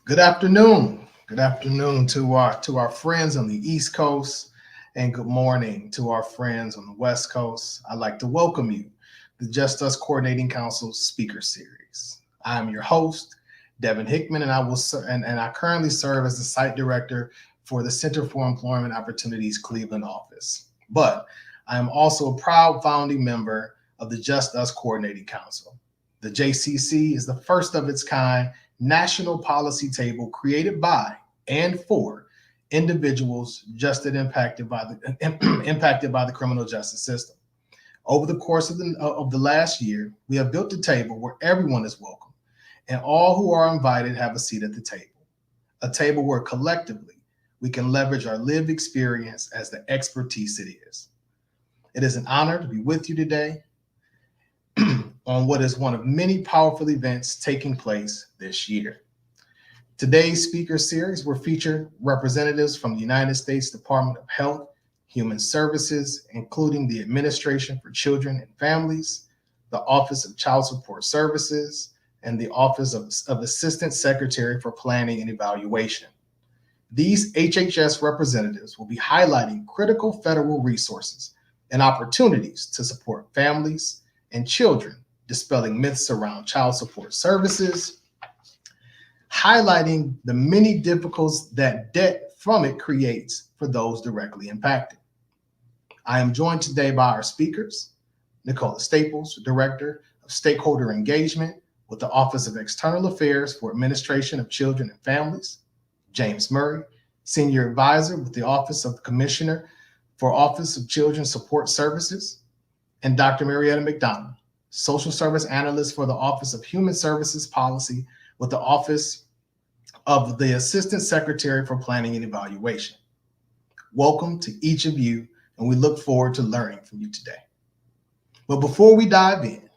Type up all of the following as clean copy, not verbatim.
Good afternoon. Good afternoon to our friends on the East Coast, and good morning to our friends on the West Coast. I'd like to welcome you to the Just Us Coordinating Council Speaker Series. I'm your host, Devin Hickman, and I currently serve as the site director for the Center for Employment Opportunities Cleveland office. But I am also a proud founding member of the Just Us Coordinating Council. The JCC is the first of its kind national policy table created by and for individuals impacted by the criminal justice system. Over the course of the last year, we have built a table where everyone is welcome and all who are invited have a seat at the table. A table where collectively we can leverage our lived experience as the expertise it is. It is an honor to be with you today on what is one of many powerful events taking place this year. Today's speaker series will feature representatives from the United States Department of Health, Human Services, including the Administration for Children and Families, the Office of Child Support Services, and the Office of Assistant Secretary for Planning and Evaluation. These HHS representatives will be highlighting critical federal resources and opportunities to support families and children, dispelling myths around child support services, highlighting the many difficulties that debt from it creates for those directly impacted. I am joined today by our speakers, Nicola Staples, Director of Stakeholder Engagement with the Office of External Affairs for Administration of Children and Families, James Murray, Senior Advisor with the Office of the Commissioner for Office of Children's Support Services, and Dr. Marietta McDonald, Social Service Analyst for the Office of Human Services Policy with the Office of the Assistant Secretary for Planning and Evaluation. Welcome to each of you, and we look forward to learning from you today. But before we dive in,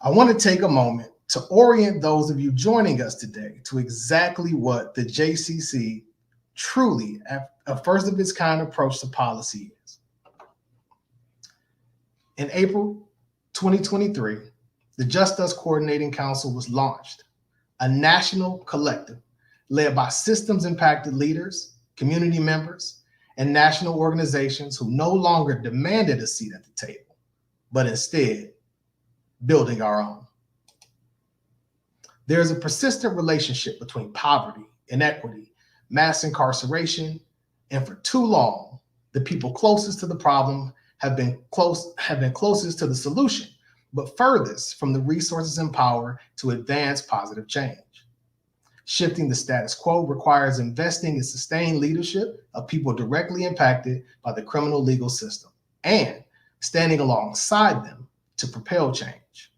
I want to take a moment to orient those of you joining us today to exactly what the JCC truly a first of its kind approach to policy is. In April 2023, the Just Us Coordinating Council was launched, a national collective led by systems impacted leaders, community members, and national organizations who no longer demanded a seat at the table, but instead building our own. There is a persistent relationship between poverty, inequity, mass incarceration, and for too long, the people closest to the problem have been closest to the solution, but furthest from the resources and power to advance positive change. Shifting the status quo requires investing in sustained leadership of people directly impacted by the criminal legal system and standing alongside them to propel change.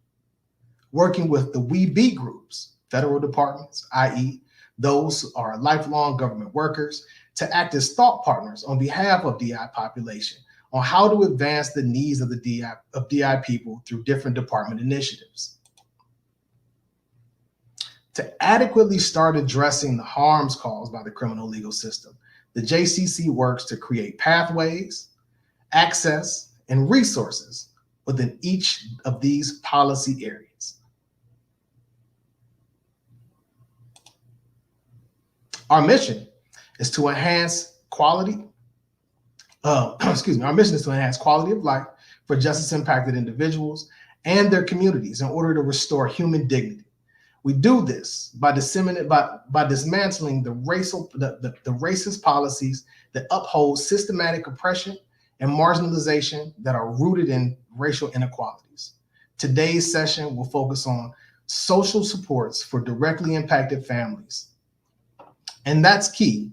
Working with the We Be groups, federal departments, i.e., those who are lifelong government workers, to act as thought partners on behalf of DI population on how to advance the needs of the DI people through different department initiatives. To adequately start addressing the harms caused by the criminal legal system, the JCC works to create pathways, access, and resources within each of these policy areas. Our mission is to enhance quality Our mission is to enhance quality of life for justice impacted individuals and their communities in order to restore human dignity. We do this by dismantling the racist policies that uphold systematic oppression and marginalization that are rooted in racial inequalities. Today's session will focus on social supports for directly impacted families. And that's key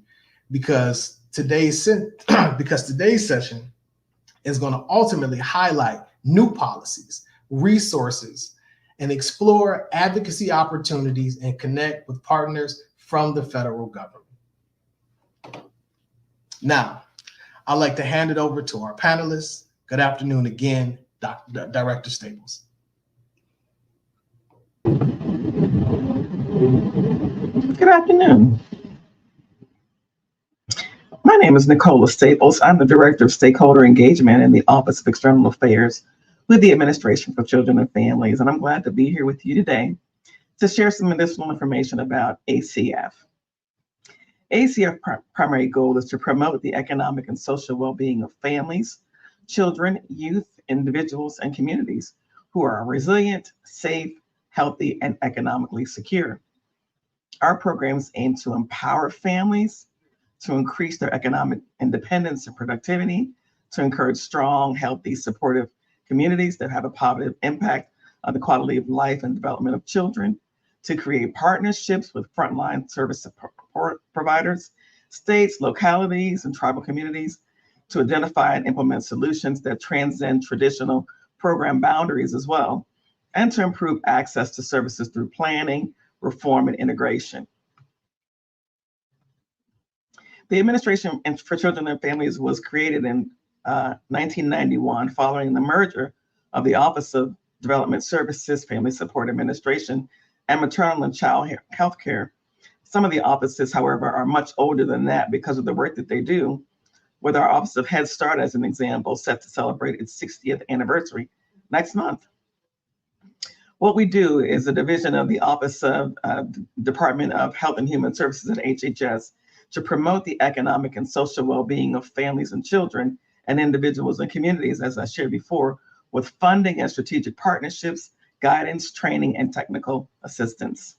because today's session is going to ultimately highlight new policies, resources, and explore advocacy opportunities and connect with partners from the federal government. Now, I'd like to hand it over to our panelists. Good afternoon again, Director Staples. Good afternoon. My name is Nicola Staples. I'm the Director of Stakeholder Engagement in the Office of External Affairs with the Administration for Children and Families, and I'm glad to be here with you today to share some additional information about ACF. ACF primary goal is to promote the economic and social well-being of families, children, youth, individuals, and communities who are resilient, safe, healthy, and economically secure. Our programs aim to empower families, to increase their economic independence and productivity, to encourage strong, healthy, supportive communities that have a positive impact on the quality of life and development of children, to create partnerships with frontline service support providers, states, localities, and tribal communities, to identify and implement solutions that transcend traditional program boundaries as well, and to improve access to services through planning, reform, and integration. The Administration for Children and Families was created in 1991 following the merger of the Office of Development Services, Family Support Administration, and Maternal and Child Health Care. Some of the offices, however, are much older than that because of the work that they do, with our Office of Head Start, as an example, set to celebrate its 60th anniversary next month. What we do is a division of the Office of Department of Health and Human Services at HHS to promote the economic and social well-being of families and children and individuals and communities, as I shared before, with funding and strategic partnerships, guidance, training, and technical assistance.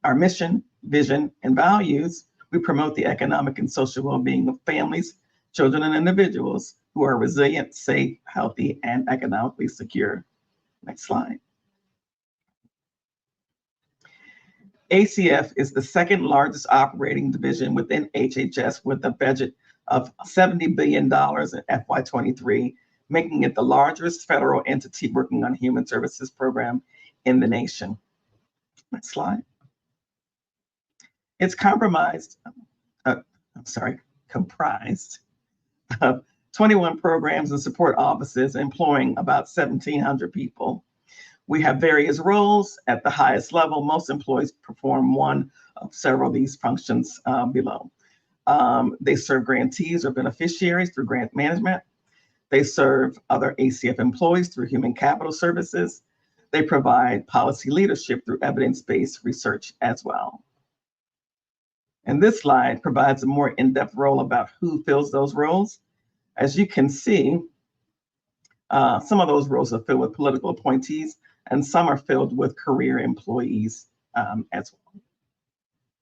Our mission, vision, and values, we promote the economic and social well-being of families, children, and individuals who are resilient, safe, healthy, and economically secure. Next slide. ACF is the second largest operating division within HHS with a budget of $70 billion in FY23, making it the largest federal entity working on human services program in the nation. Next slide. It's comprised of 21 programs and support offices employing about 1,700 people. We have various roles at the highest level. Most employees perform one of several of these functions below. They serve grantees or beneficiaries through grant management. They serve other ACF employees through human capital services. They provide policy leadership through evidence-based research as well. And this slide provides a more in-depth role about who fills those roles. As you can see, some of those roles are filled with political appointees, and some are filled with career employees as well.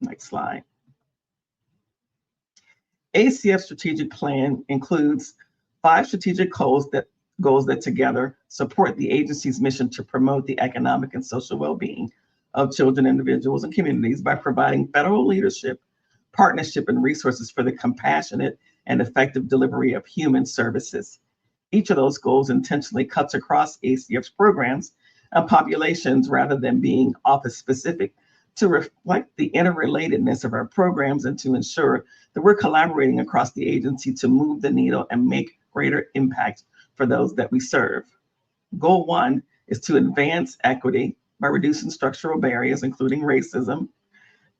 Next slide. ACF strategic plan includes 5 strategic goals that together support the agency's mission to promote the economic and social well-being of children, individuals, and communities by providing federal leadership, partnership, and resources for the compassionate and effective delivery of human services. Each of those goals intentionally cuts across ACF's programs and populations rather than being office-specific, to reflect the interrelatedness of our programs and to ensure that we're collaborating across the agency to move the needle and make greater impact for those that we serve. Goal 1 is to advance equity by reducing structural barriers, including racism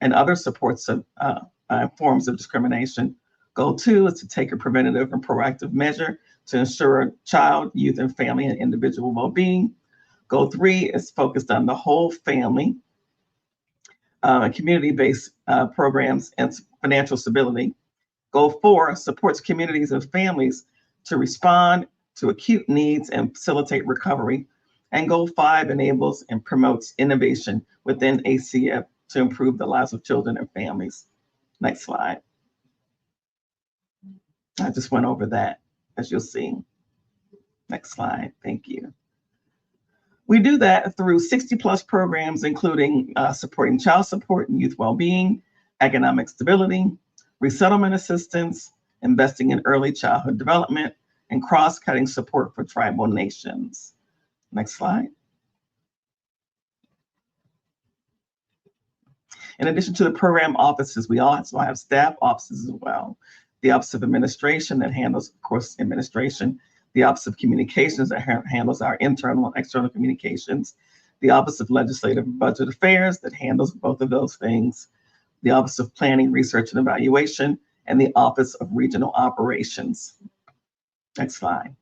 and other forms of discrimination. Goal 2 is to take a preventative and proactive measure to ensure child, youth, and family and individual well-being. Goal 3 is focused on the whole family, community-based programs, and financial stability. Goal 4 supports communities and families to respond to acute needs and facilitate recovery. And Goal 5 enables and promotes innovation within ACF to improve the lives of children and families. Next slide. I just went over that, as you'll see. Next slide, thank you. We do that through 60+ programs, including supporting child support and youth well-being, economic stability, resettlement assistance, investing in early childhood development, and cross-cutting support for tribal nations. Next slide. In addition to the program offices, we also have staff offices as well. The Office of Administration that handles, of course, administration. The Office of Communications that handles our internal and external communications. The Office of Legislative and Budget Affairs that handles both of those things. The Office of Planning, Research, and Evaluation, and the Office of Regional Operations. Next slide.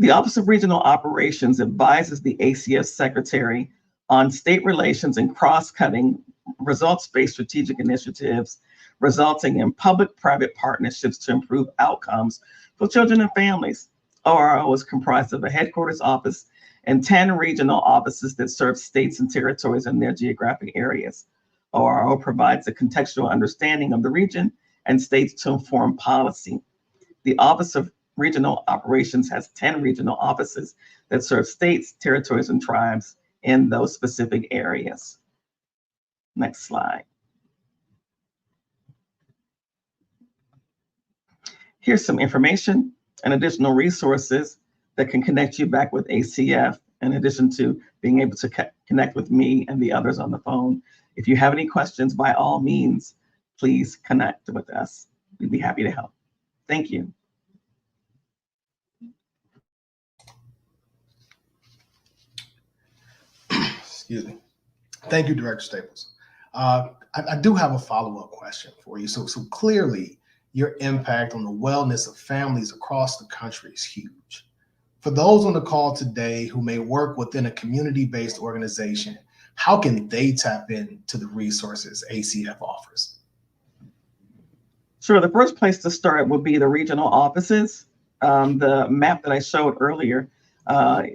The Office of Regional Operations advises the ACF Secretary on state relations and cross-cutting results-based strategic initiatives resulting in public-private partnerships to improve outcomes for children and families. ORO is comprised of a headquarters office and 10 regional offices that serve states and territories in their geographic areas. ORO provides a contextual understanding of the region and states to inform policy. The Office of Regional Operations has 10 regional offices that serve states, territories, and tribes in those specific areas. Next slide. Here's some information and additional resources that can connect you back with ACF, in addition to being able to connect with me and the others on the phone. If you have any questions, by all means, please connect with us. We'd be happy to help. Thank you. Excuse me. Thank you, Director Staples. I do have a follow-up question for you. So clearly, your impact on the wellness of families across the country is huge. For those on the call today who may work within a community-based organization, how can they tap into the resources ACF offers? Sure, the first place to start would be the regional offices. The map that I showed earlier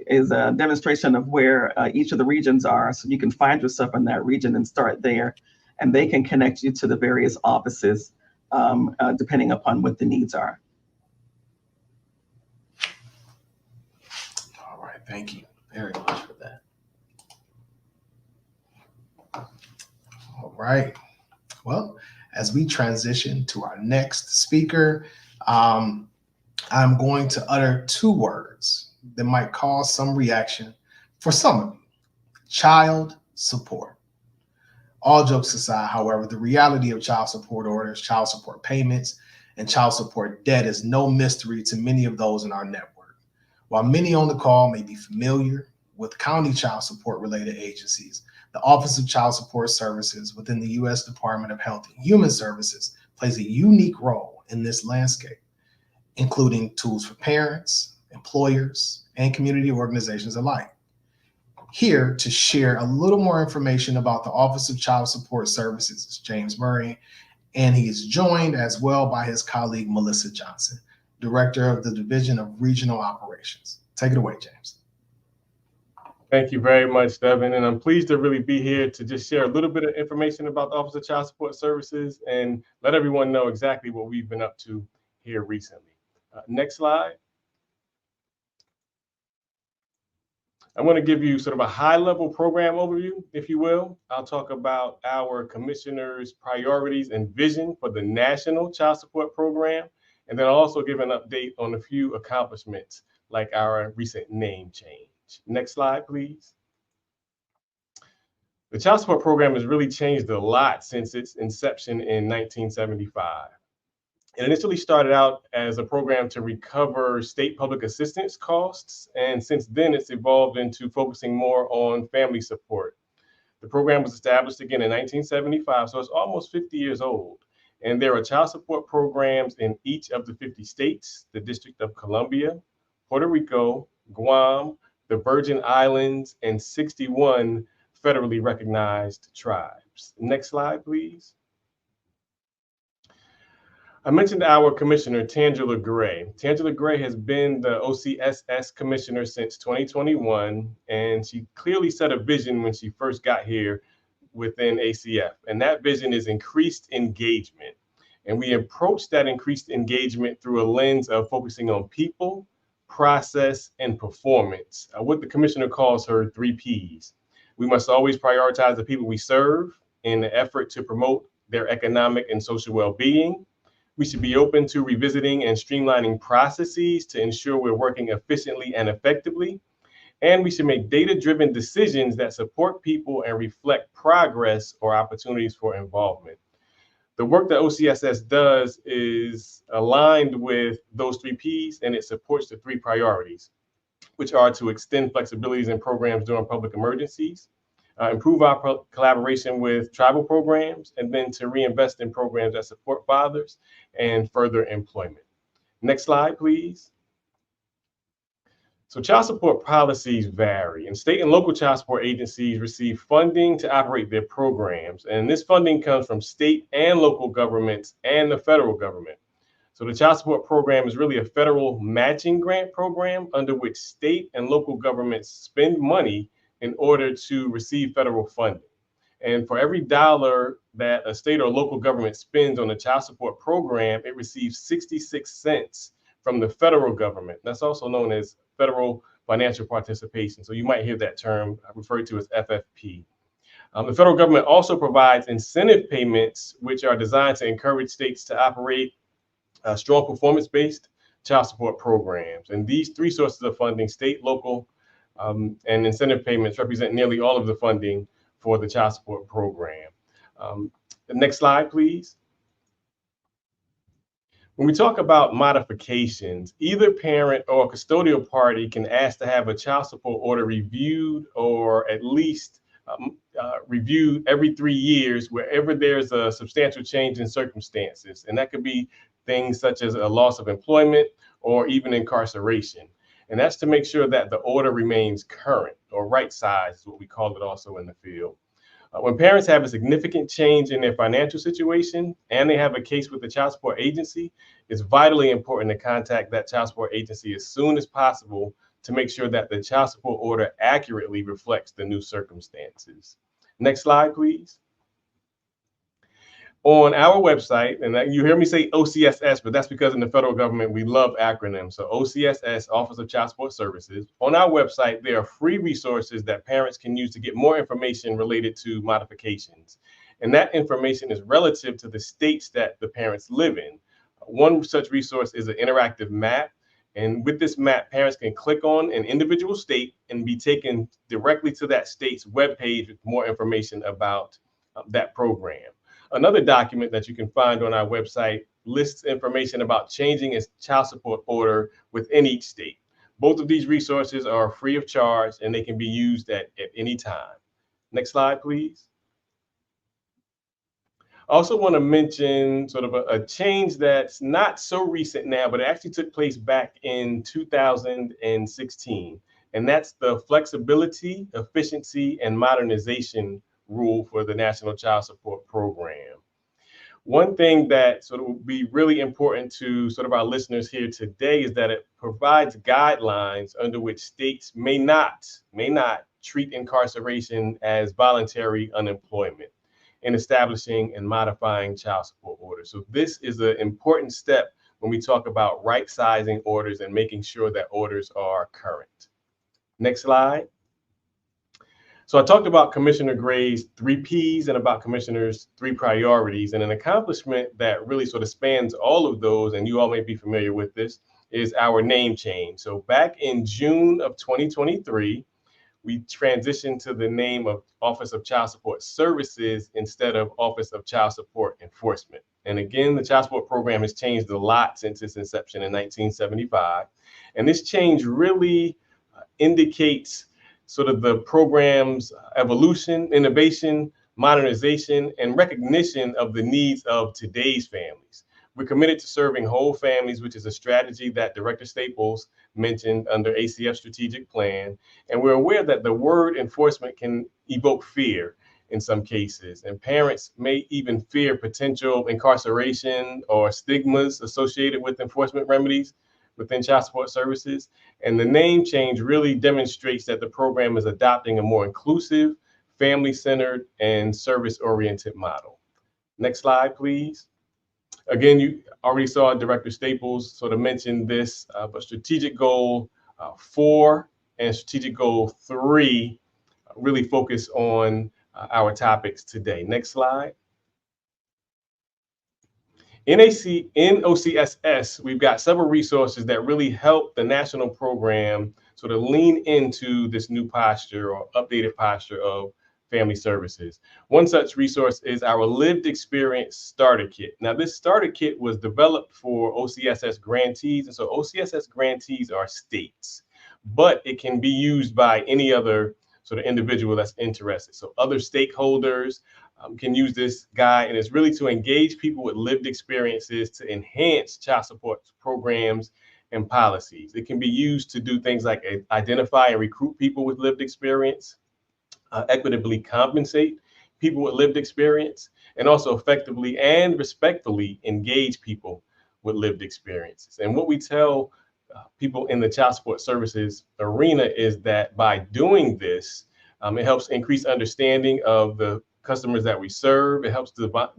is a demonstration of where each of the regions are. So you can find yourself in that region and start there, and they can connect you to the various offices depending upon what the needs are. All right, thank you very much for that. All right, well, as we transition to our next speaker, I'm going to utter two words that might cause some reaction for some of you: child support. All jokes aside, however, the reality of child support orders, child support payments, and child support debt is no mystery to many of those in our network. While many on the call may be familiar with county child support related agencies, the Office of Child Support Services within the U.S. Department of Health and Human Services plays a unique role in this landscape, including tools for parents, employers, and community organizations alike. Here to share a little more information about the Office of Child Support Services is James Murray, and he is joined as well by his colleague, Melissa Johnson, Director of the Division of Regional Operations. Take it away, James. Thank you very much, Devin, and I'm pleased to really be here to just share a little bit of information about the Office of Child Support Services and let everyone know exactly what we've been up to here recently. Next slide. I want to give you sort of a high-level program overview, if you will. I'll talk about our commissioner's priorities and vision for the National Child Support Program, and then I'll also give an update on a few accomplishments like our recent name change. Next slide, please. The Child Support Program has really changed a lot since its inception in 1975. It initially started out as a program to recover state public assistance costs, and since then it's evolved into focusing more on family support. The program was established again in 1975, so it's almost 50 years old. And there are child support programs in each of the 50 states, the District of Columbia, Puerto Rico, Guam, the Virgin Islands, and 61 federally recognized tribes. Next slide, please. I mentioned our commissioner, Tangela Gray. Tangela Gray has been the OCSS commissioner since 2021, and she clearly set a vision when she first got here within ACF, and that vision is increased engagement. And we approach that increased engagement through a lens of focusing on people, process, and performance, what the commissioner calls her 3 Ps. We must always prioritize the people we serve in the effort to promote their economic and social well-being. We should be open to revisiting and streamlining processes to ensure we're working efficiently and effectively. And we should make data-driven decisions that support people and reflect progress or opportunities for involvement. The work that OCSS does is aligned with those 3 Ps, and it supports the 3 priorities, which are to extend flexibilities in programs during public emergencies, improve our collaboration with tribal programs, and then to reinvest in programs that support fathers and further employment. Next slide, please. So child support policies vary, and state and local child support agencies receive funding to operate their programs. And this funding comes from state and local governments and the federal government. So the child support program is really a federal matching grant program under which state and local governments spend money in order to receive federal funding. And for every dollar that a state or local government spends on the child support program, it receives 66 cents from the federal government. That's also known as federal financial participation. So you might hear that term referred to as FFP. The federal government also provides incentive payments, which are designed to encourage states to operate strong performance-based child support programs. And these three sources of funding, state, local, and incentive payments, represent nearly all of the funding for the child support program. The next slide, please. When we talk about modifications, either parent or custodial party can ask to have a child support order reviewed or at least reviewed every 3 years wherever there's a substantial change in circumstances. And that could be things such as a loss of employment or even incarceration. And that's to make sure that the order remains current or right size, is what we call it also in the field. When parents have a significant change in their financial situation and they have a case with the child support agency, it's vitally important to contact that child support agency as soon as possible to make sure that the child support order accurately reflects the new circumstances. Next slide, please. On our website, and you hear me say OCSS, but that's because in the federal government, we love acronyms. So OCSS, Office of Child Support Services. On our website, there are free resources that parents can use to get more information related to modifications. And that information is relative to the states that the parents live in. One such resource is an interactive map. And with this map, parents can click on an individual state and be taken directly to that state's webpage with more information about that program. Another document that you can find on our website lists information about changing a child support order within each state. Both of these resources are free of charge and they can be used at any time. Next slide, please. I also want to mention sort of a change that's not so recent now, but it actually took place back in 2016. And that's the flexibility, efficiency, and modernization rule for the National Child Support Program. One thing that sort of will be really important to sort of our listeners here today is that it provides guidelines under which states may not treat incarceration as voluntary unemployment in establishing and modifying child support orders. So this is an important step when we talk about right sizing orders and making sure that orders are current. Next slide. So I talked about Commissioner Gray's 3 Ps and about Commissioner's 3 priorities, and an accomplishment that really sort of spans all of those, and you all may be familiar with this, is our name change. So back in June of 2023, we transitioned to the name of Office of Child Support Services instead of Office of Child Support Enforcement. And again, the child support program has changed a lot since its inception in 1975. And this change really indicates sort of the program's evolution, innovation, modernization, and recognition of the needs of today's families. We're committed to serving whole families, which is a strategy that Director Staples mentioned under ACF strategic plan. And we're aware that the word enforcement can evoke fear in some cases, and parents may even fear potential incarceration or stigmas associated with enforcement remedies within child support services. And the name change really demonstrates that the program is adopting a more inclusive, family-centered, and service-oriented model. Next slide, please. Again, you already saw Director Staples sort of mention this, but strategic goal 4 and strategic goal 3 really focus on our topics today. Next slide. In OCSS, we've got several resources that really help the national program sort of lean into this new posture or updated posture of family services. One such resource is our lived experience starter kit. Now, this starter kit was developed for OCSS grantees. And so OCSS grantees are states, but it can be used by any other sort of individual that's interested. So other stakeholders can use this guide, and it's really to engage people with lived experiences to enhance child support programs and policies. It can be used to do things like identify and recruit people with lived experience, equitably compensate people with lived experience, and also effectively and respectfully engage people with lived experiences. And what we tell people in the child support services arena is that by doing this, it helps increase understanding of the customers that we serve. It helps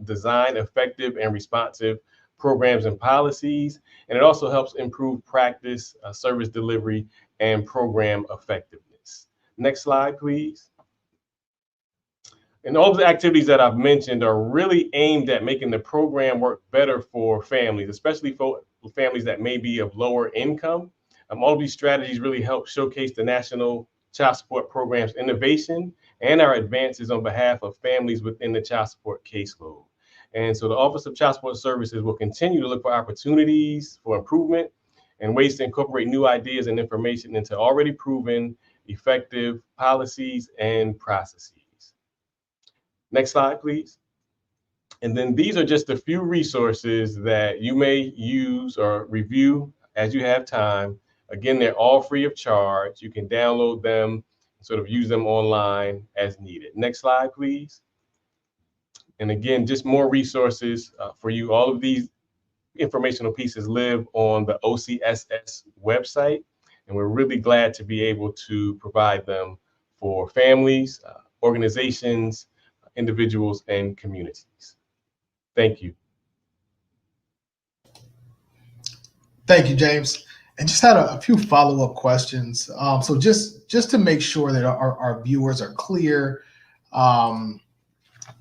design effective and responsive programs and policies. And it also helps improve practice, service delivery, and program effectiveness. Next slide, please. And all the activities that I've mentioned are really aimed at making the program work better for families, especially for families that may be of lower income. All of these strategies really help showcase the National Child Support Program's innovation and our advances on behalf of families within the child support caseload. And so the Office of Child Support Services will continue to look for opportunities for improvement and ways to incorporate new ideas and information into already proven effective policies and processes. Next slide, please. And then these are just a few resources that you may use or review as you have time. Again, they're all free of charge. You can download them, sort of use them online as needed. Next slide, please. And again, just more resources for you. All of these informational pieces live on the OCSS website, and we're really glad to be able to provide them for families, organizations, individuals, and communities. Thank you. Thank you, James. And just had a few follow-up questions. So just to make sure that our viewers are clear,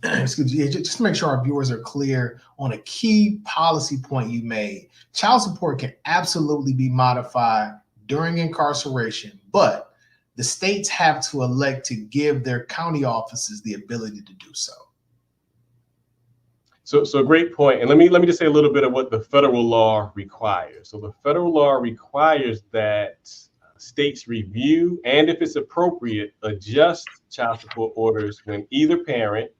excuse me, just to make sure our viewers are clear on a key policy point you made. Child support can absolutely be modified during incarceration, but the states have to elect to give their county offices the ability to do so. So great point. And let me just say a little bit of what the federal law requires. So the federal law requires that states review and, if it's appropriate, adjust child support orders when either parent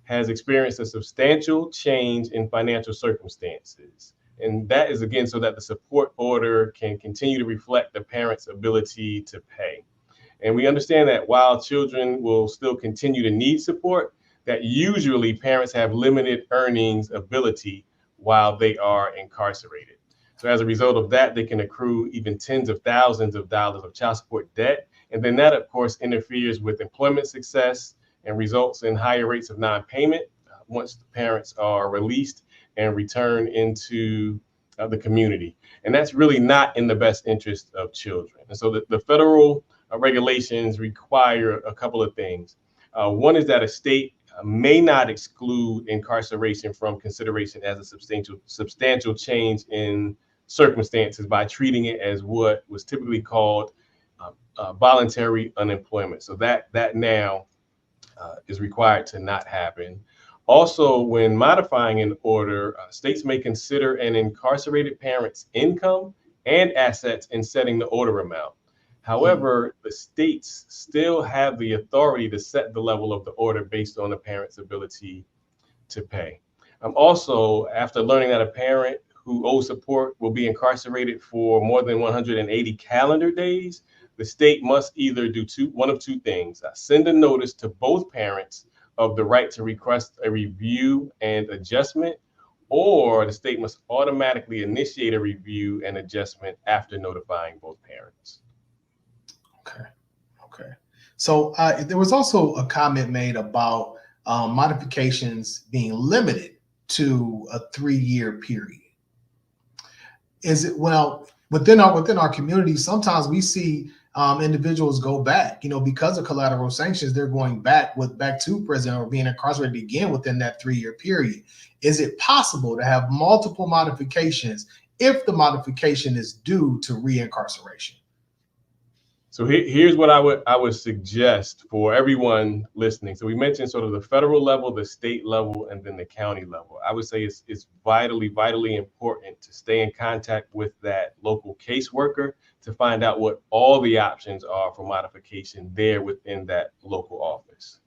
has experienced a substantial change in financial circumstances. And that is, again, so that the support order can continue to reflect the parent's ability to pay. And we understand that while children will still continue to need support, that usually parents have limited earnings ability while they are incarcerated. So as a result of that, they can accrue even tens of thousands of dollars of child support debt. And then that, of course, interferes with employment success and results in higher rates of non-payment once the parents are released and return into the community. And that's really not in the best interest of children. And so the federal regulations require a couple of things. One is that a state may not exclude incarceration from consideration as a substantial change in circumstances by treating it as what was typically called voluntary unemployment. So that now is required to not happen. Also, when modifying an order, states may consider an incarcerated parent's income and assets in setting the order amount. However, the states still have the authority to set the level of the order based on the parent's ability to pay. Also, after learning that a parent who owes support will be incarcerated for more than 180 calendar days, the state must either do one of two things: send a notice to both parents of the right to request a review and adjustment, or the state must automatically initiate a review and adjustment after notifying both parents. Okay. So there was also a comment made about modifications being limited to a 3-year period. Is it, well, within our community, sometimes we see individuals go back, because of collateral sanctions, they're going back to prison or being incarcerated again within that 3-year period. Is it possible to have multiple modifications if the modification is due to reincarceration? So here's what I would suggest for everyone listening. So we mentioned sort of the federal level, the state level, and then the county level. I would say it's vitally important to stay in contact with that local caseworker to find out what all the options are for modification there within that local office.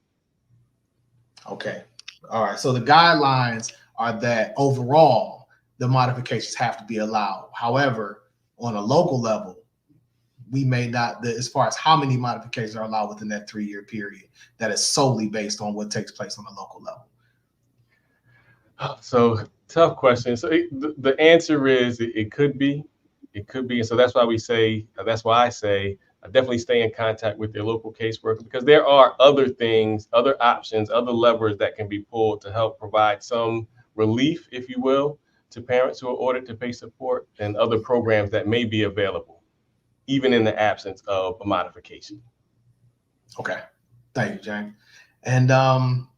Okay. All right. So the guidelines are that overall the modifications have to be allowed. However, on a local level, we may not, as far as how many modifications are allowed within that 3-year period, that is solely based on what takes place on the local level? So tough question. So the answer is it could be, and so that's why I say definitely stay in contact with your local caseworker, because there are other things, other options, other levers that can be pulled to help provide some relief, if you will, to parents who are ordered to pay support, and other programs that may be available, even in the absence of a modification. Okay, thank you, James. And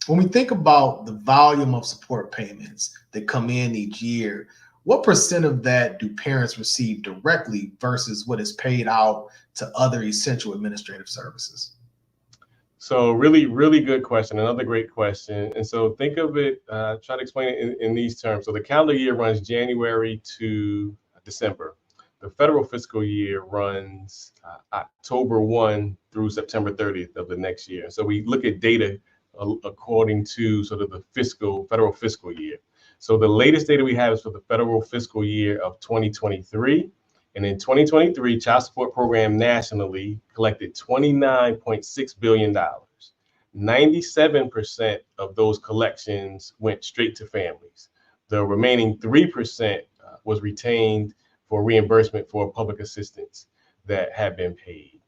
when we think about the volume of support payments that come in each year, what % of that do parents receive directly versus what is paid out to other essential administrative services? So really, really good question. Another great question. And so think of it, try to explain it in these terms. So the calendar year runs January to December. The federal fiscal year runs October 1 through September 30th of the next year. So we look at data according to sort of the federal fiscal year. So the latest data we have is for the federal fiscal year of 2023. And in 2023, child support program nationally collected $29.6 billion. 97% of those collections went straight to families. The remaining 3% was retained for reimbursement for public assistance that had been paid.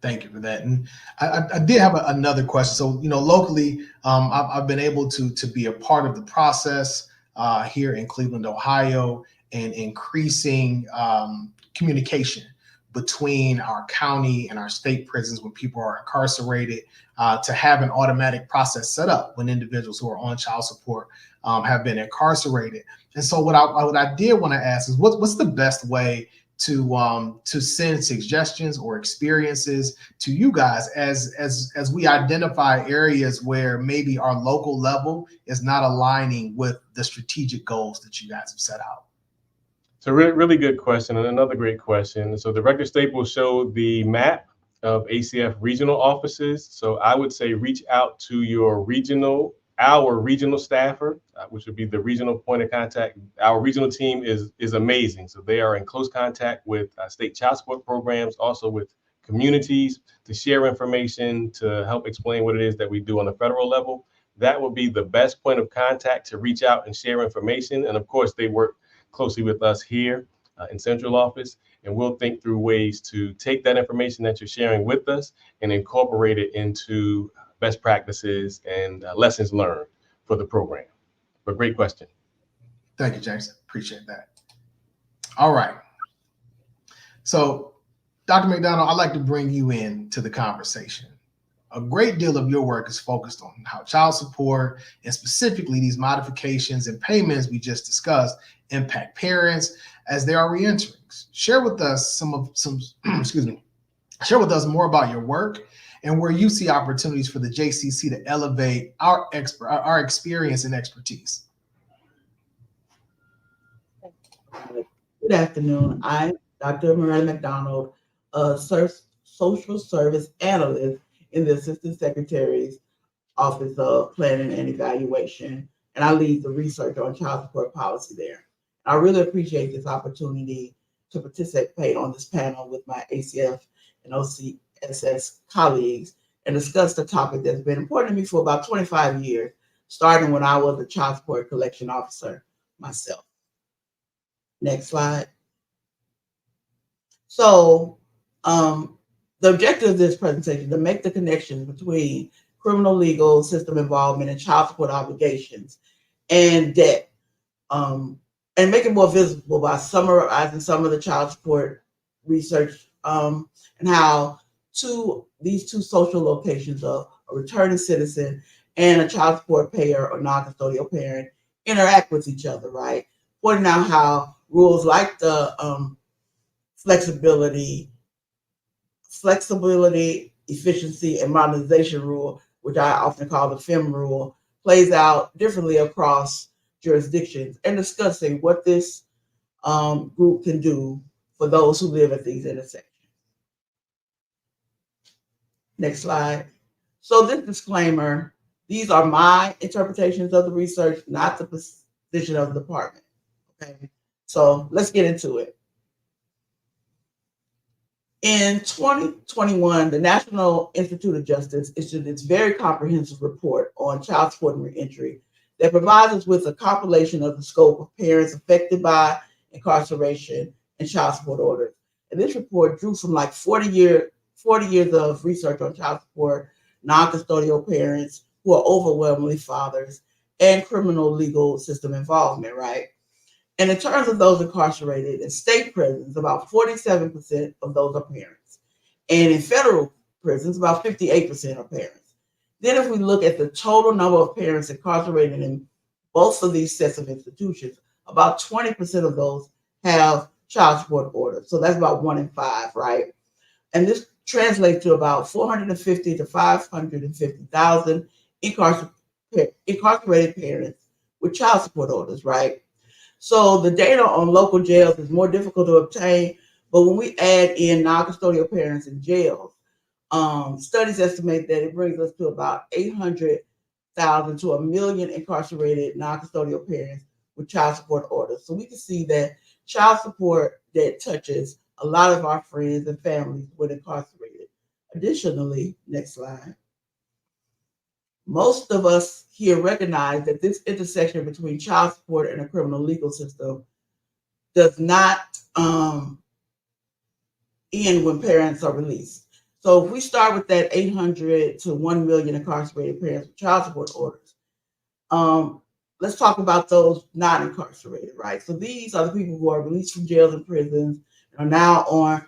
Thank you for that. And I did have another question. So, locally, I've been able to be a part of the process here in Cleveland, Ohio, and increasing communication between our county and our state prisons when people are incarcerated, to have an automatic process set up when individuals who are on child support have been incarcerated. And so what I did want to ask is what's the best way to send suggestions or experiences to you guys as we identify areas where maybe our local level is not aligning with the strategic goals that you guys have set out? So really good question, and another great question. So Director Staples showed the map of ACF regional offices. So I would say reach out to our regional staffer, which would be the regional point of contact. Our regional team is amazing. So they are in close contact with state child support programs, also with communities, to share information, to help explain what it is that we do on the federal level. That would be the best point of contact to reach out and share information. And of course, they work closely with us here in central office, and we'll think through ways to take that information that you're sharing with us and incorporate it into best practices and lessons learned for the program. But great question. Thank you, Jason. Appreciate that. All right. So, Dr. McDonald, I'd like to bring you in to the conversation. A great deal of your work is focused on how child support, and specifically these modifications and payments we just discussed, impact parents as they are reentering. Share with us share with us more about your work and where you see opportunities for the JCC to elevate our experience and expertise. Good afternoon. I'm Dr. Miranda McDonald, a social service analyst in the Assistant Secretary's Office of Planning and Evaluation, and I lead the research on child support policy there. I really appreciate this opportunity to participate on this panel with my ACF and OCSS colleagues and discuss the topic that's been important to me for about 25 years, starting when I was a child support collection officer myself. Next slide. So the objective of this presentation is to make the connection between criminal legal system involvement and child support obligations and debt, and make it more visible by summarizing some of the child support research and how these two social locations of a returning citizen and a child support payer or non-custodial parent interact with each other, right? Pointing out how rules like the flexibility, efficiency, and modernization rule, which I often call the FEM rule, plays out differently across jurisdictions, and discussing what this group can do for those who live at these intersections. Next slide. So this disclaimer, these are my interpretations of the research, not the position of the department. Okay, so let's get into it. In 2021, the National Institute of Justice issued its very comprehensive report on child support and reentry that provides us with a compilation of the scope of parents affected by incarceration and child support orders. And this report drew from like 40 years of research on child support, non-custodial parents who are overwhelmingly fathers, and criminal legal system involvement, right? And in terms of those incarcerated in state prisons, about 47% of those are parents. And in federal prisons, about 58% are parents. Then if we look at the total number of parents incarcerated in both of these sets of institutions, about 20% of those have child support orders. So that's about 1 in 5, right? And this translates to about 450 to 550,000 incarcerated parents with child support orders, right? So the data on local jails is more difficult to obtain, but when we add in non-custodial parents in jails, studies estimate that it brings us to about 800,000 to 1 million incarcerated non-custodial parents with child support orders. So we can see that child support debt touches a lot of our friends and families when incarcerated. Additionally, next slide. Most of us here recognize that this intersection between child support and a criminal legal system does not end when parents are released. So if we start with that 800 to 1 million incarcerated parents with child support orders, let's talk about those not incarcerated, right? So these are the people who are released from jails and prisons and are now on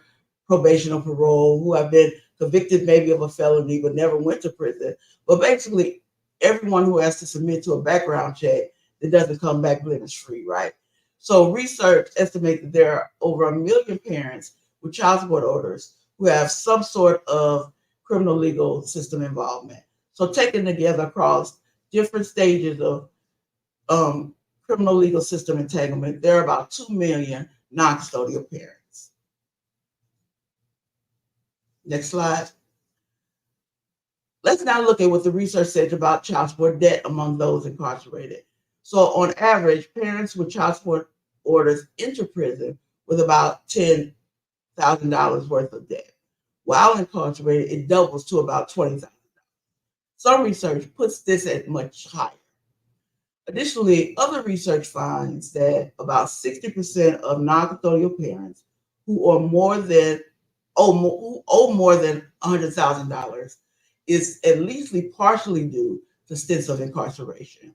probation or parole, who have been convicted maybe of a felony but never went to prison. But basically, everyone who has to submit to a background check that doesn't come back blemish-free, right? So research estimates that there are over 1 million parents with child support orders who have some sort of criminal legal system involvement. So taken together across different stages of criminal legal system entanglement, there are about 2 million non-custodial parents. Next slide. Let's now look at what the research said about child support debt among those incarcerated. So on average, parents with child support orders enter prison with about $10,000 worth of debt. While incarcerated, it doubles to about $20,000. Some research puts this at much higher. Additionally, other research finds that about 60% of non-custodial parents who owe more than $100,000 is at least partially due to stints of incarceration.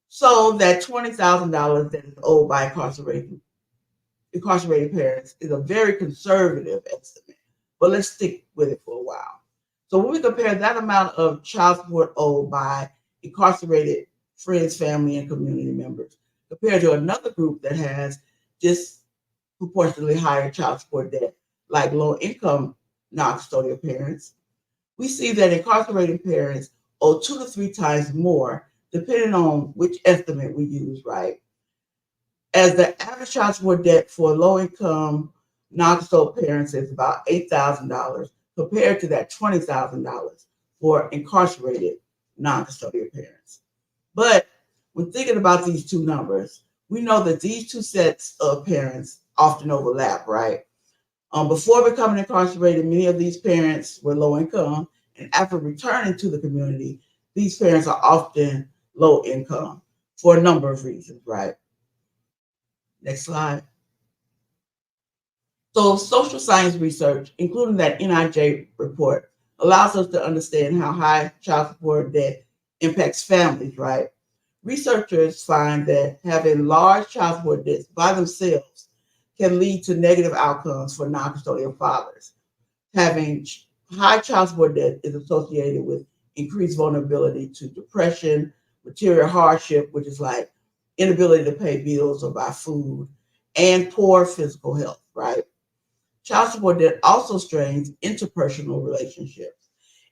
So that $20,000 that is owed by incarcerated parents is a very conservative estimate, but let's stick with it for a while. So when we compare that amount of child support owed by incarcerated friends, family, and community members compared to another group that has disproportionately higher child support debt, like low-income non-custodial parents, we see that incarcerated parents owe 2 to 3 times more, depending on which estimate we use, right? As the average child support debt for low-income non-custodial parents is about $8,000 compared to that $20,000 for incarcerated non-custodial parents. But when thinking about these two numbers, we know that these two sets of parents often overlap, right? Before becoming incarcerated, many of these parents were low income, and after returning to the community, these parents are often low income for a number of reasons, right? Next slide. So social science research, including that NIJ report, allows us to understand how high child support debt impacts families, right? Researchers find that having large child support debts by themselves can lead to negative outcomes for non-custodial fathers. Having high child support debt is associated with increased vulnerability to depression, material hardship, which is like inability to pay bills or buy food, and poor physical health, right? Child support debt also strains interpersonal relationships.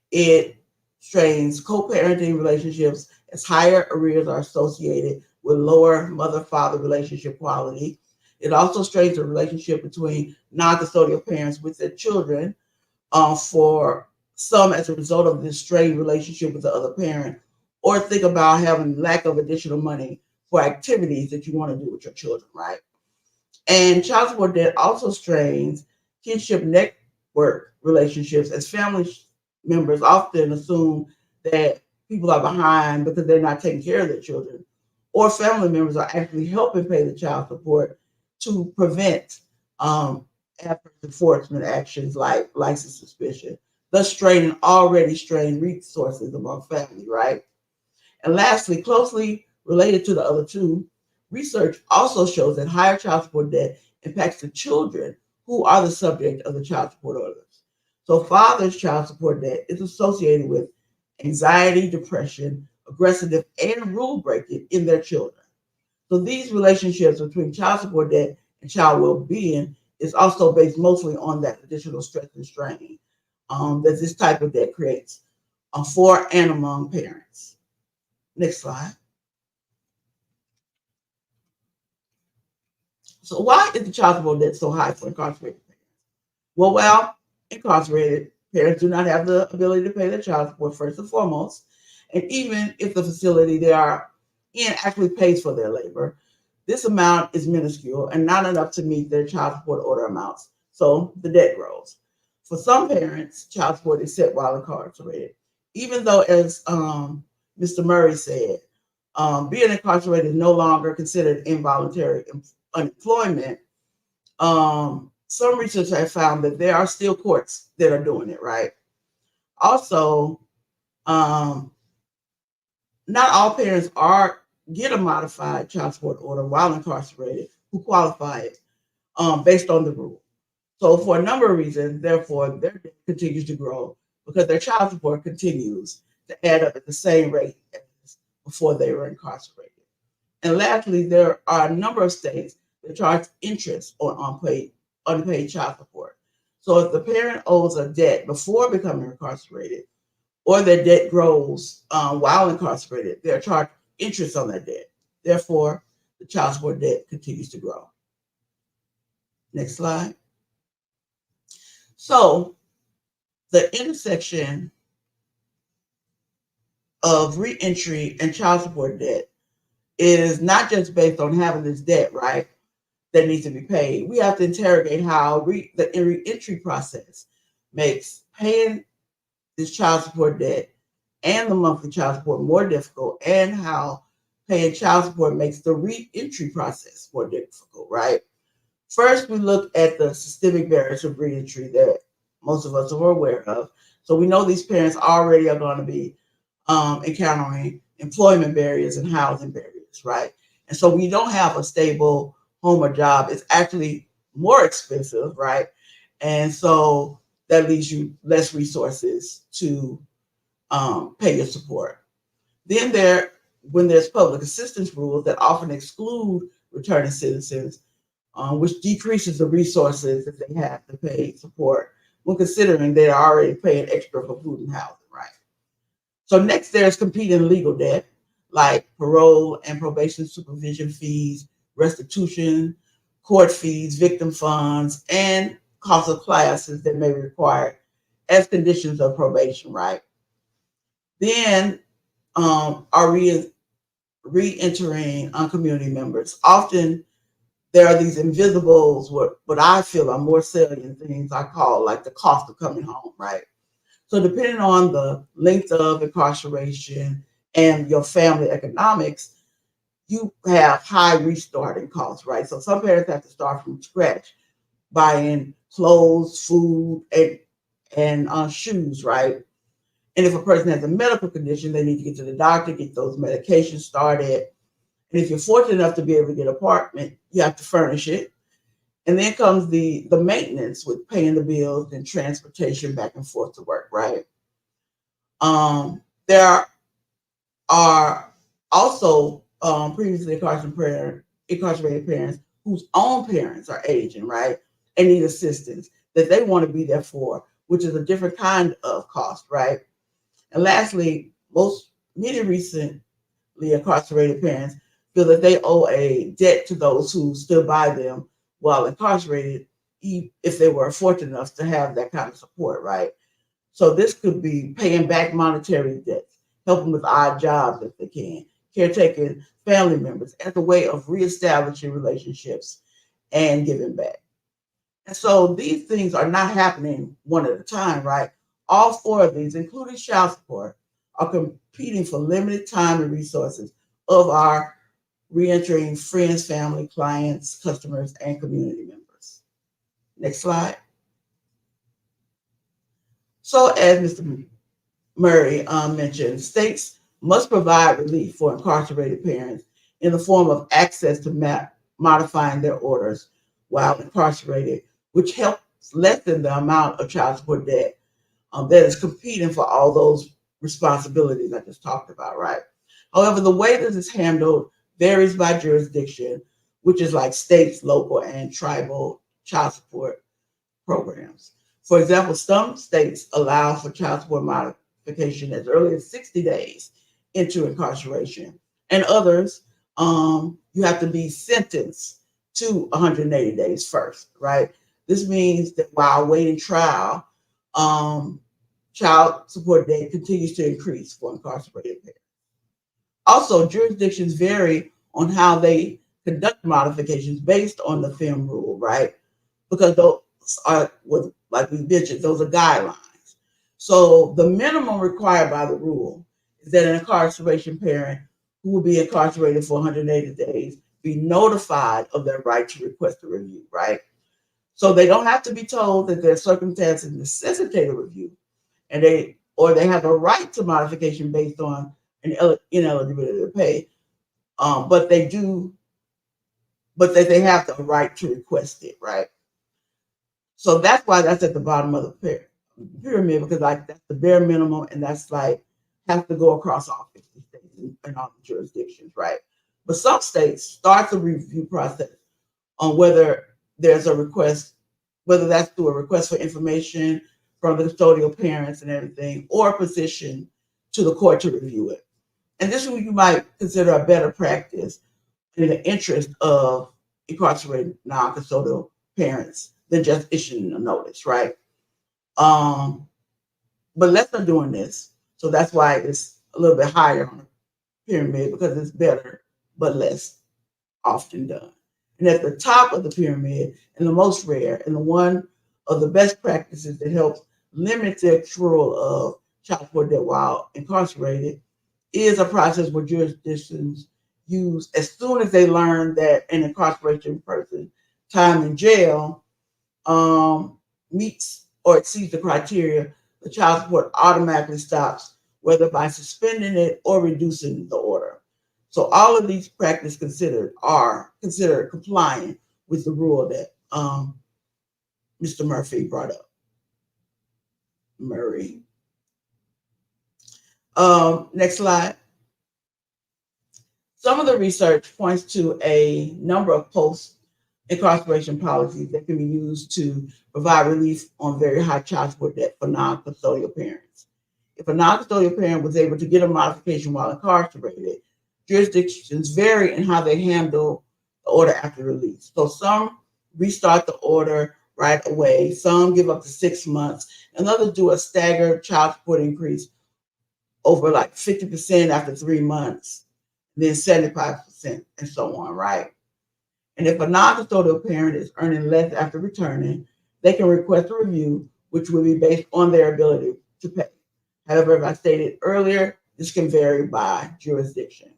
It strains co-parenting relationships as higher arrears are associated with lower mother-father relationship quality. It also strains the relationship between non-custodial parents with their children, for some as a result of this strained relationship with the other parent, or think about having lack of additional money for activities that you want to do with your children, right? And child support debt also strains kinship network relationships, as family members often assume that people are behind because they're not taking care of their children, or family members are actually helping pay the child support to prevent adverse enforcement actions like license suspicion, thus straining already strained resources among family, right? And lastly, closely related to the other two, research also shows that higher child support debt impacts the children who are the subject of the child support orders. So fathers' child support debt is associated with anxiety, depression, aggressiveness, and rule breaking in their children. So these relationships between child support debt and child well-being is also based mostly on that additional stress and strain that this type of debt creates for and among parents. Next slide. So why is the child support debt so high for incarcerated parents? Well, incarcerated parents do not have the ability to pay their child support first and foremost. And even if the facility they are in actually pays for their labor, this amount is minuscule and not enough to meet their child support order amounts. So the debt grows. For some parents, child support is set while incarcerated, even though, as Mr. Murray said, being incarcerated is no longer considered involuntary unemployment. Some research have found that there are still courts that are doing it, right? Also, not all parents get a modified child support order while incarcerated who qualify it based on the rule. So for a number of reasons, therefore, their debt continues to grow because their child support continues to add up at the same rate as before they were incarcerated. And lastly, there are a number of states that charge interest on unpaid child support. So if the parent owes a debt before becoming incarcerated, or their debt grows while incarcerated, they're charged interest on that debt. Therefore, the child support debt continues to grow. Next slide. So the intersection of reentry and child support debt is not just based on having this debt, right, that needs to be paid. We have to interrogate how the reentry process makes paying this child support debt and the monthly child support more difficult, and how paying child support makes the reentry process more difficult, right? First, we look at the systemic barriers of reentry that most of us are aware of. So we know these parents already are going to be encountering employment barriers and housing barriers, right? And so we don't have a stable home or job. It's actually more expensive, right? And so that leaves you less resources to pay your support. Then when there's public assistance rules that often exclude returning citizens, which decreases the resources that they have to pay support when considering they're already paying extra for food and housing, right? So next, there's competing legal debt like parole and probation supervision fees, restitution, court fees, victim funds, and cost of classes that may be required as conditions of probation, right? Then are re-entering community members. Often there are these invisibles, what I feel are more salient things I call like the cost of coming home, right? So depending on the length of incarceration and your family economics, you have high restarting costs, right? So some parents have to start from scratch, buying clothes, food, and shoes, right? And if a person has a medical condition, they need to get to the doctor, get those medications started. And if you're fortunate enough to be able to get an apartment, you have to furnish it. And then comes the maintenance with paying the bills and transportation back and forth to work, right? There are also previously incarcerated parents whose own parents are aging, right? And need assistance that they want to be there for, which is a different kind of cost, right? And lastly, many recently incarcerated parents feel that they owe a debt to those who stood by them while incarcerated, if they were fortunate enough to have that kind of support, right? So this could be paying back monetary debts, helping with odd jobs if they can, caretaking family members as a way of reestablishing relationships and giving back. And so these things are not happening one at a time, right? All four of these, including child support, are competing for limited time and resources of our reentering friends, family, clients, customers, and community members. Next slide. So as Mr. Murray mentioned, states must provide relief for incarcerated parents in the form of access to modifying their orders while incarcerated, which helps lessen the amount of child support debt that is competing for all those responsibilities I just talked about, right? However, the way this is handled varies by jurisdiction, which is like states, local, and tribal child support programs. For example, some states allow for child support modification as early as 60 days into incarceration, and others, you have to be sentenced to 180 days first, right? This means that while waiting trial, child support debt continues to increase for incarcerated parents. Also, jurisdictions vary on how they conduct modifications based on the FEM rule, right? Because those are, like we mentioned, those are guidelines. So the minimum required by the rule is that an incarceration parent who will be incarcerated for 180 days be notified of their right to request a review, right? So they don't have to be told that their circumstances necessitate a review, and they have a right to modification based on an ineligibility to pay, but they have the right to request it, right? So that's why that's at the bottom of the pyramid, because like that's the bare minimum, and that's like has to go across all 50 states and all the jurisdictions, right? But some states start the review process on whether there's a request, whether that's through a request for information from the custodial parents and everything, or a petition to the court to review it. And this is what you might consider a better practice in the interest of incarcerated non-custodial parents than just issuing a notice, right? But less are doing this, so that's why it's a little bit higher on the pyramid, because it's better but less often done. And at the top of the pyramid, and the most rare, and the one of the best practices that helps limit the accrual of child support debt while incarcerated, is a process where jurisdictions use as soon as they learn that an incarceration person time in jail meets or exceeds the criteria, the child support automatically stops, whether by suspending it or reducing the order. So all of these practices are considered complying with the rule that Mr. Murphy brought up. Murray. Next slide. Some of the research points to a number of post-incarceration policies that can be used to provide relief on very high child support debt for non-custodial parents. If a non-custodial parent was able to get a modification while incarcerated, jurisdictions vary in how they handle the order after release. So some restart the order right away, some give up to 6 months, and others do a staggered child support increase over like 50% after 3 months, then 75%, and so on, right? And if a non-custodial parent is earning less after returning, they can request a review, which will be based on their ability to pay. However, as I stated earlier, this can vary by jurisdiction.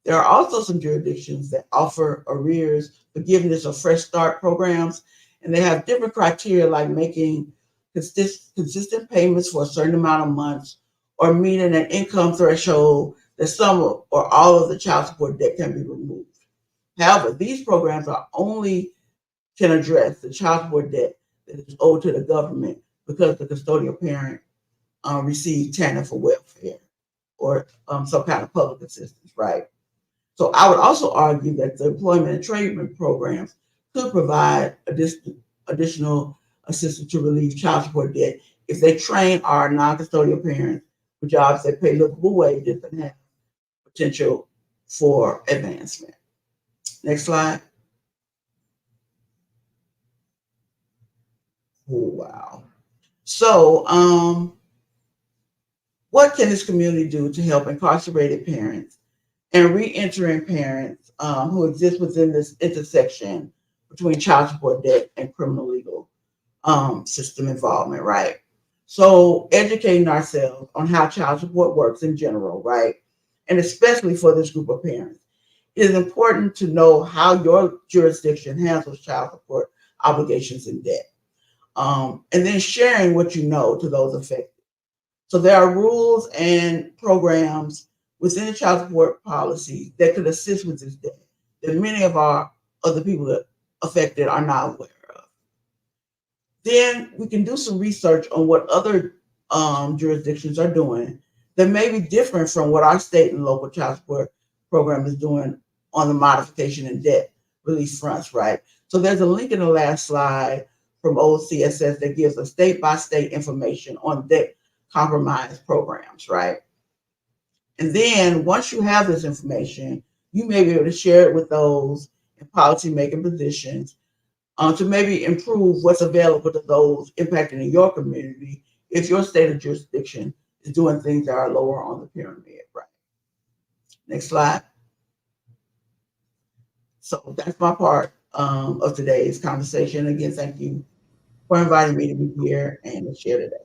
There are also some jurisdictions that offer arrears, forgiveness, or fresh start programs, and they have different criteria like making consistent payments for a certain amount of months, or meeting an income threshold that some or all of the child support debt can be removed. However, these programs can address the child support debt that is owed to the government because the custodial parent received TANF for welfare or some kind of public assistance, right? So I would also argue that the employment and training programs could provide additional assistance to relieve child support debt if they train our non-custodial parents for jobs that pay livable wages and have potential for advancement. Next slide. Oh, wow. So what can this community do to help incarcerated parents and re-entering parents who exist within this intersection between child support debt and criminal legal system involvement, right? So educating ourselves on how child support works in general, right? And especially for this group of parents. It is important to know how your jurisdiction handles child support obligations and debt. And then sharing what you know to those affected. So there are rules and programs within the child support policy that could assist with this debt that many of the people that affected are not aware of. Then we can do some research on what other jurisdictions are doing that may be different from what our state and local child support program is doing on the modification and debt relief fronts, right? So there's a link in the last slide from OCSS that gives us state-by-state information on debt compromise programs, right? And then once you have this information, you may be able to share it with those in policy-making positions to maybe improve what's available to those impacted in your community if your state of jurisdiction is doing things that are lower on the pyramid, right? Next slide. So that's my part of today's conversation. Again, thank you for inviting me to be here and to share today.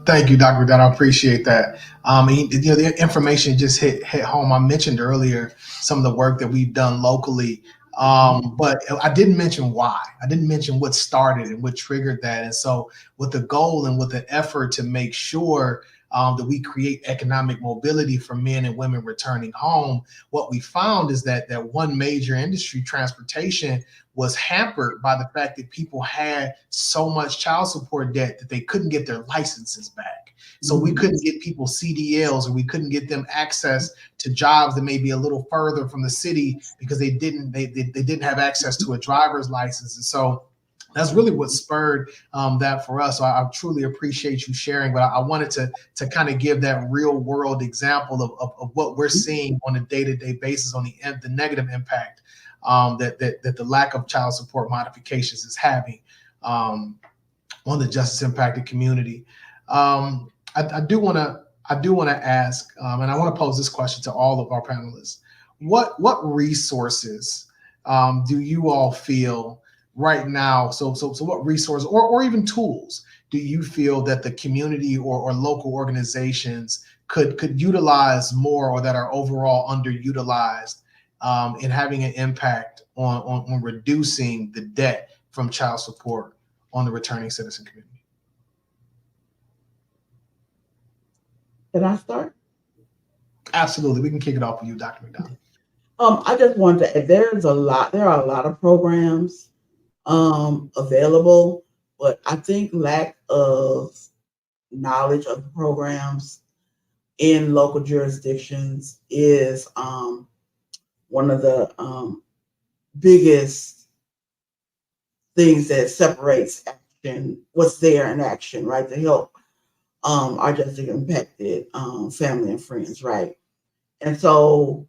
Thank you, Dr. Dunn. I appreciate that. The information just hit home. I mentioned earlier some of the work that we've done locally, but I didn't mention why. I didn't mention what started and what triggered that. And so with the goal and with the effort to make sure that we create economic mobility for men and women returning home, what we found is that one major industry, transportation, was hampered by the fact that people had so much child support debt that they couldn't get their licenses back. So we couldn't get people CDLs, or we couldn't get them access to jobs that may be a little further from the city because they didn't have access to a driver's license. And so that's really what spurred that for us. So I truly appreciate you sharing, but I wanted to kind of give that real world example of what we're seeing on a day-to-day basis on the negative impact that the lack of child support modifications is having on the justice impacted community. I do want to ask, and I want to pose this question to all of our panelists: what resources do you all feel right now? So what resources or even tools do you feel that the community or local organizations could utilize more, or that are overall underutilized in having an impact on reducing the debt from child support on the returning citizen community? Can I start? Absolutely. We can kick it off with you, Dr. McDonald. I just wanted to add, there are a lot of programs available, but I think lack of knowledge of the programs in local jurisdictions is one of the biggest things that separates action, what's there in action, right, to help our justice impacted family and friends, right? And so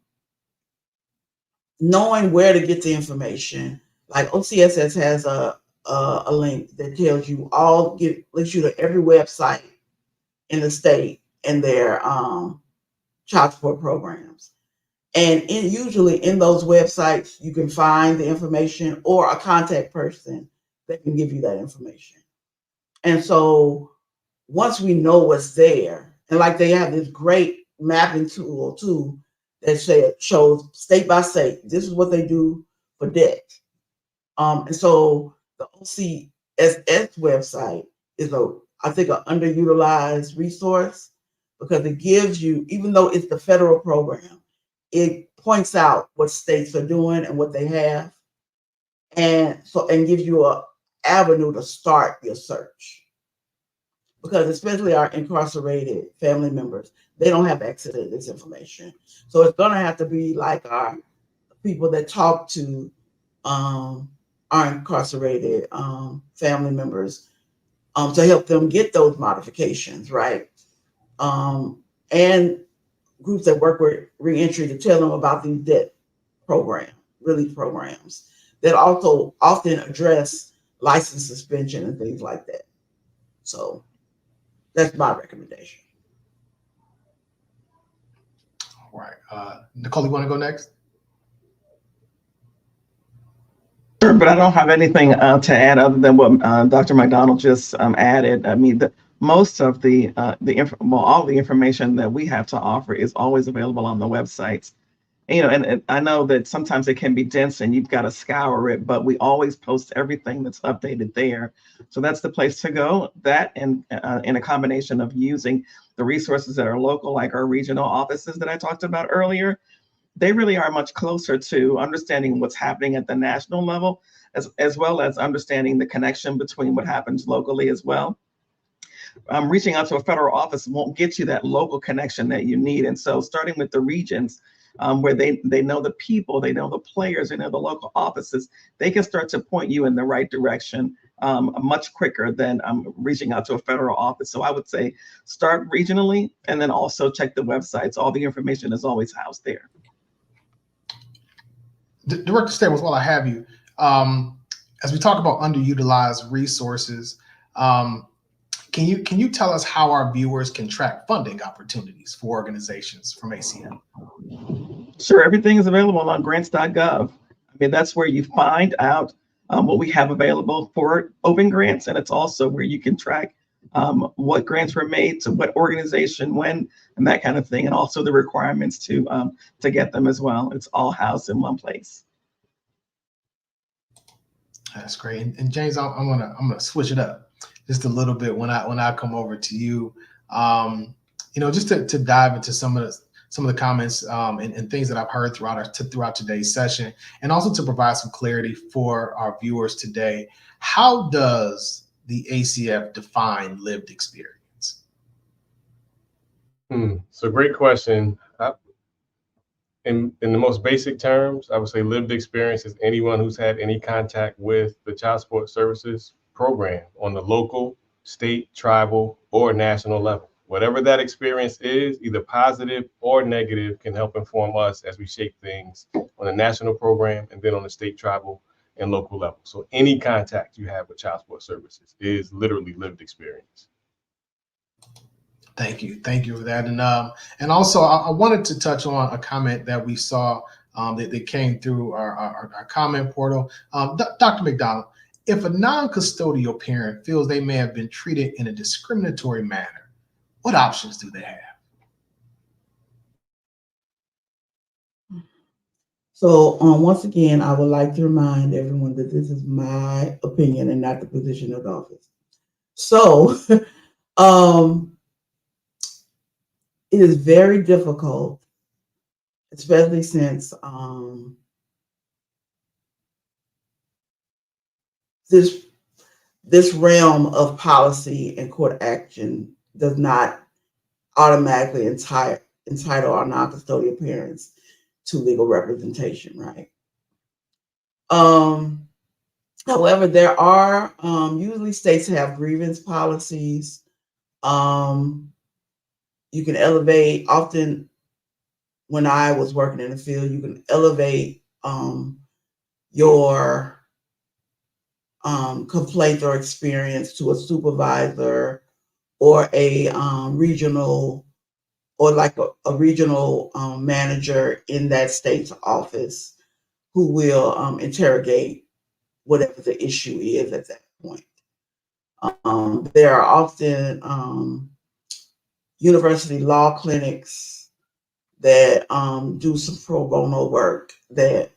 knowing where to get the information, like OCSS has a link that tells you links you to every website in the state and their child support programs. And usually in those websites, you can find the information or a contact person that can give you that information. And so once we know what's there, and like they have this great mapping tool too, that shows state by state, this is what they do for debt. And so the OCSS website is I think an underutilized resource, because it gives you, even though it's the federal program, it points out what states are doing and what they have, and gives you an avenue to start your search. Because especially our incarcerated family members, they don't have access to this information. So it's going to have to be like our people that talk to our incarcerated family members to help them get those modifications, right? And groups that work with reentry to tell them about these debt relief programs that also often address license suspension and things like that. So that's my recommendation. All right. Nicole, you want to go next? Sure, but I don't have anything to add other than what Dr. McDonald just added. I mean, most of all the information that we have to offer is always available on the websites. And I know that sometimes it can be dense and you've got to scour it, but we always post everything that's updated there. So that's the place to go. That and in a combination of using the resources that are local, like our regional offices that I talked about earlier, they really are much closer to understanding what's happening at the national level, as well as understanding the connection between what happens locally as well. Reaching out to a federal office won't get you that local connection that you need. And so starting with the regions, where they know the people, they know the players, they know the local offices, they can start to point you in the right direction much quicker than reaching out to a federal office. So I would say start regionally and then also check the websites. All the information is always housed there. Director Staples, while I have you, as we talk about underutilized resources, can you tell us how our viewers can track funding opportunities for organizations from ACM? Sure, everything is available on grants.gov. I mean, that's where you find out what we have available for open grants, and it's also where you can track what grants were made to what organization, when, and that kind of thing, and also the requirements to get them as well. It's all housed in one place. That's great. And James, I'm gonna switch it up just a little bit when I come over to you. Just to dive into some of the comments and things that I've heard throughout today's session, and also to provide some clarity for our viewers today. How does the ACF define lived experience? So great question. In the most basic terms, I would say lived experience is anyone who's had any contact with the Child Support Services program on the local, state, tribal, or national level. Whatever that experience is, either positive or negative, can help inform us as we shape things on the national program and then on the state, tribal, and local level. So any contact you have with Child Support Services is literally lived experience. Thank you for that. And also I wanted to touch on a comment that we saw that came through our comment portal. Dr. McDonald, if a non-custodial parent feels they may have been treated in a discriminatory manner, what options do they have? So once again, I would like to remind everyone that this is my opinion and not the position of the office. So it is very difficult, especially since this realm of policy and court action does not automatically entitle our non-custodial parents to legal representation, right? However, there are usually states have grievance policies. You can elevate, often when I was working in the field, you can elevate your complaint or experience to a supervisor or a regional, or like a regional manager in that state's office who will interrogate whatever the issue is at that point. There are often university law clinics that do some pro bono work that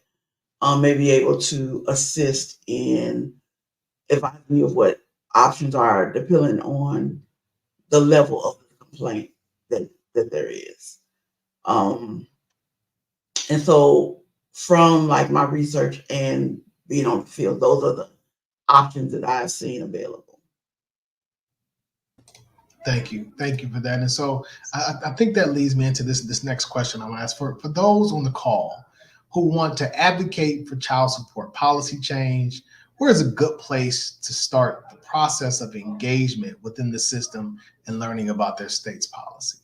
may be able to assist in advising you of what options are depending on the level of the complaint that there is. And so from like my research and being on the field, those are the options that I've seen available. Thank you for that. And so I think that leads me into this next question I'm gonna ask for those on the call who want to advocate for child support policy change. Where is a good place to start the process of engagement within the system and learning about their state's policy?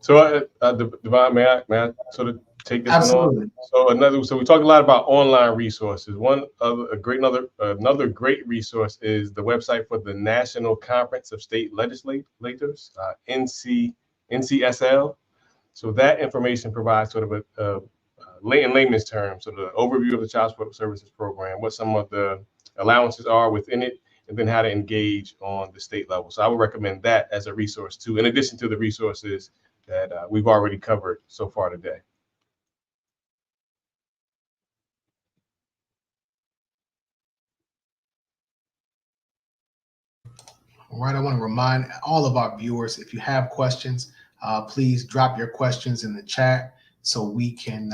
So, Devon, may I sort of take this Absolutely. one on? So we talk a lot about online resources. Another great resource is the website for the National Conference of State Legislators, NCSL. So that information provides sort of a in layman's terms, sort of the overview of the Child Support Services Program, what some of the allowances are within it, and then how to engage on the state level. So I would recommend that as a resource too, in addition to the resources that we've already covered so far today. All right, I want to remind all of our viewers, if you have questions, please drop your questions in the chat so we can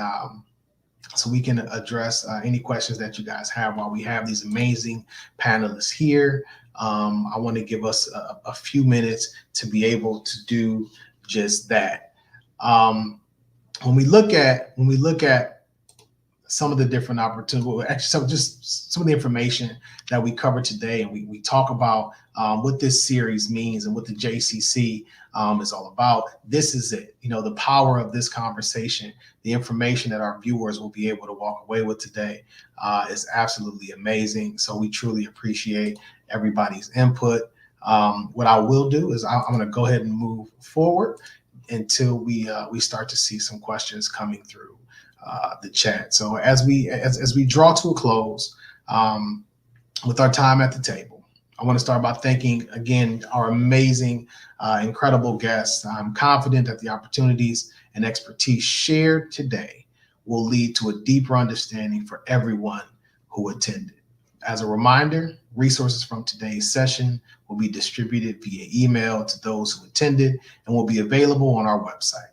address any questions that you guys have while we have these amazing panelists here. I want to give us a few minutes to be able to do just that. When we look at some of the different opportunities, actually, just some of the information that we covered today, and we talk about what this series means and what the JCC is all about. This is it. You know, the power of this conversation, the information that our viewers will be able to walk away with today is absolutely amazing. So we truly appreciate everybody's input. What I will do is I'm going to go ahead and move forward until we start to see some questions coming through the chat. So as we draw to a close with our time at the table, I want to start by thanking again our amazing, incredible guests. I'm confident that the opportunities and expertise shared today will lead to a deeper understanding for everyone who attended. As a reminder, resources from today's session will be distributed via email to those who attended and will be available on our website.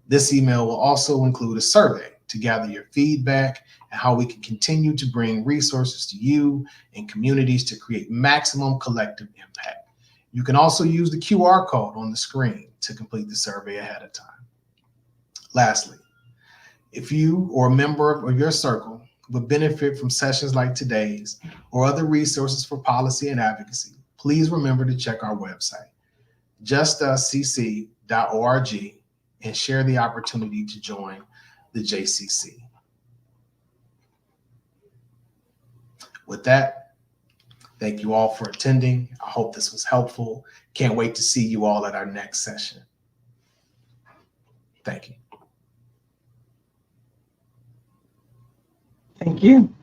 This email will also include a survey to gather your feedback and how we can continue to bring resources to you and communities to create maximum collective impact. You can also use the QR code on the screen to complete the survey ahead of time. Lastly, if you or a member of your circle would benefit from sessions like today's or other resources for policy and advocacy, please remember to check our website, justuscc.org, and share the opportunity to join the JCC. With that, thank you all for attending. I hope this was helpful. Can't wait to see you all at our next session. Thank you. Thank you.